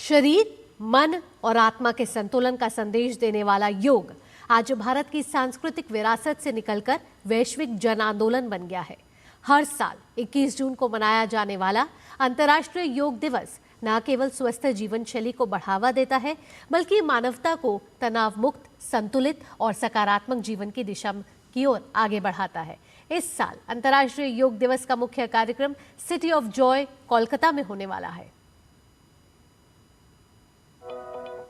शरीर, मन और आत्मा के संतुलन का संदेश देने वाला योग आज भारत की सांस्कृतिक विरासत से निकलकर वैश्विक जन आंदोलन बन गया है। हर साल 21 जून को मनाया जाने वाला अंतर्राष्ट्रीय योग दिवस न केवल स्वस्थ जीवन शैली को बढ़ावा देता है, बल्कि मानवता को तनाव मुक्त, संतुलित और सकारात्मक जीवन की दिशा की ओर आगे बढ़ाता है। इस साल अंतर्राष्ट्रीय योग दिवस का मुख्य कार्यक्रम सिटी ऑफ जॉय कोलकाता में होने वाला है।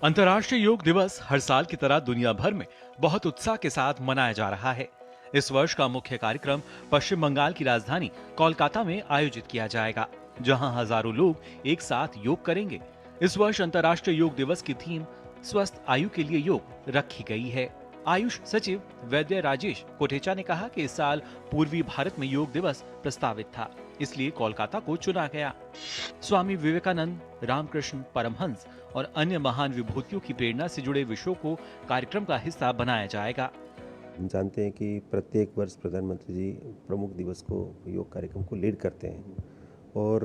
अंतर्राष्ट्रीय योग दिवस हर साल की तरह दुनिया भर में बहुत उत्साह के साथ मनाया जा रहा है। इस वर्ष का मुख्य कार्यक्रम पश्चिम बंगाल की राजधानी कोलकाता में आयोजित किया जाएगा, जहां हजारों लोग एक साथ योग करेंगे। इस वर्ष अंतर्राष्ट्रीय योग दिवस की थीम स्वस्थ आयु के लिए योग रखी गई है। आयुष सचिव वैद्य राजेश कोटेचा ने कहा कि इस साल पूर्वी भारत में योग दिवस प्रस्तावित था, इसलिए कोलकाता को चुना गया। स्वामी विवेकानंद, रामकृष्ण परमहंस और अन्य महान विभूतियों की प्रेरणा से जुड़े विषयों को कार्यक्रम का हिस्सा बनाया जाएगा। हम जानते हैं कि प्रत्येक वर्ष प्रधानमंत्री जी प्रमुख दिवस को योग कार्यक्रम को लीड करते हैं और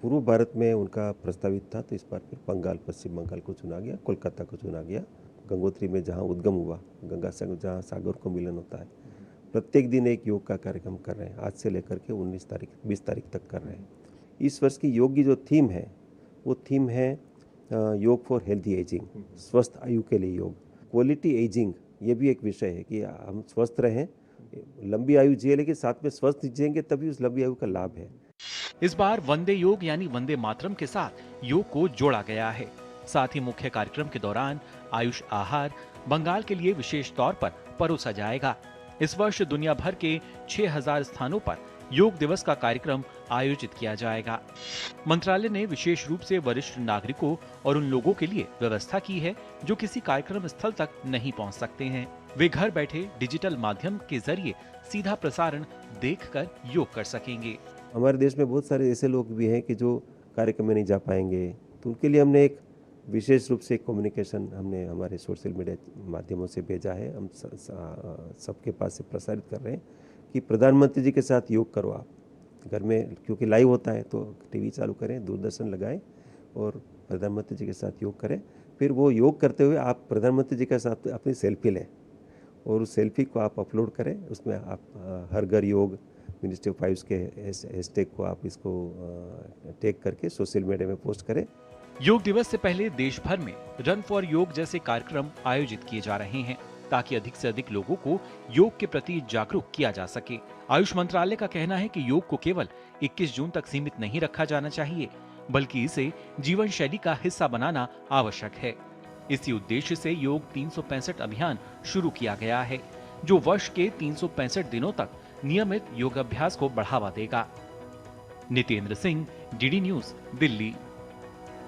पूर्व भारत में उनका प्रस्तावित था, तो इस बार फिर पश्चिम बंगाल को चुना गया, कोलकाता को चुना गया। गंगोत्री में जहां उद्गम हुआ, गंगा सागर जहां सागर को मिलन होता है, प्रत्येक दिन एक योग का कार्यक्रम कर रहे हैं। आज से लेकर के 20 तारीख तक कर रहे हैं। इस वर्ष की योग की जो थीम है वो थीम है योग फॉर हेल्थी एजिंग, स्वस्थ आयु के लिए योग। क्वालिटी एजिंग ये भी एक विषय है कि हम स्वस्थ रहें, लंबी आयु जिए, लेकिन साथ में स्वस्थ जिएंगे तभी उस लंबी आयु का लाभ है। इस बार वंदे योग यानी वंदे मातरम के साथ योग को जोड़ा गया है। साथ ही मुख्य कार्यक्रम के दौरान आयुष आहार बंगाल के लिए विशेष तौर पर परोसा जाएगा। इस वर्ष दुनिया भर के 6000 स्थानों पर योग दिवस का कार्यक्रम आयोजित किया जाएगा। मंत्रालय ने विशेष रूप से वरिष्ठ नागरिकों और उन लोगों के लिए व्यवस्था की है जो किसी कार्यक्रम स्थल तक नहीं पहुंच सकते हैं। वे घर बैठे डिजिटल माध्यम के जरिए सीधा प्रसारण देखकर योग कर सकेंगे। हमारे देश में बहुत सारे ऐसे लोग भी हैं कि जो कार्यक्रम में नहीं जा पाएंगे, तो उनके लिए हमने एक विशेष रूप से कम्युनिकेशन हमने हमारे सोशल मीडिया माध्यमों से भेजा है। हम सबके पास से प्रसारित कर रहे हैं कि प्रधानमंत्री जी के साथ योग करो आप घर में, क्योंकि लाइव होता है, तो टीवी चालू करें, दूरदर्शन लगाएं और प्रधानमंत्री जी के साथ योग करें। फिर वो योग करते हुए आप प्रधानमंत्री जी के साथ अपनी सेल्फी लें और उस सेल्फी को आप अपलोड करें। उसमें आप हर घर योग मिनिस्ट्री ऑफ आयुष के हैशटैग को आप इसको टैग करके सोशल मीडिया में पोस्ट करें। योग दिवस से पहले देश भर में रन फॉर योग जैसे कार्यक्रम आयोजित किए जा रहे हैं, ताकि अधिक से अधिक लोगों को योग के प्रति जागरूक किया जा सके। आयुष मंत्रालय का कहना है कि योग को केवल 21 जून तक सीमित नहीं रखा जाना चाहिए, बल्कि इसे जीवन शैली का हिस्सा बनाना आवश्यक है। इसी उद्देश्य से योग 365 अभियान शुरू किया गया है, जो वर्ष के 365 दिनों तक नियमित योगाभ्यास को बढ़ावा देगा। Nitendra Singh, DD news, Delhi.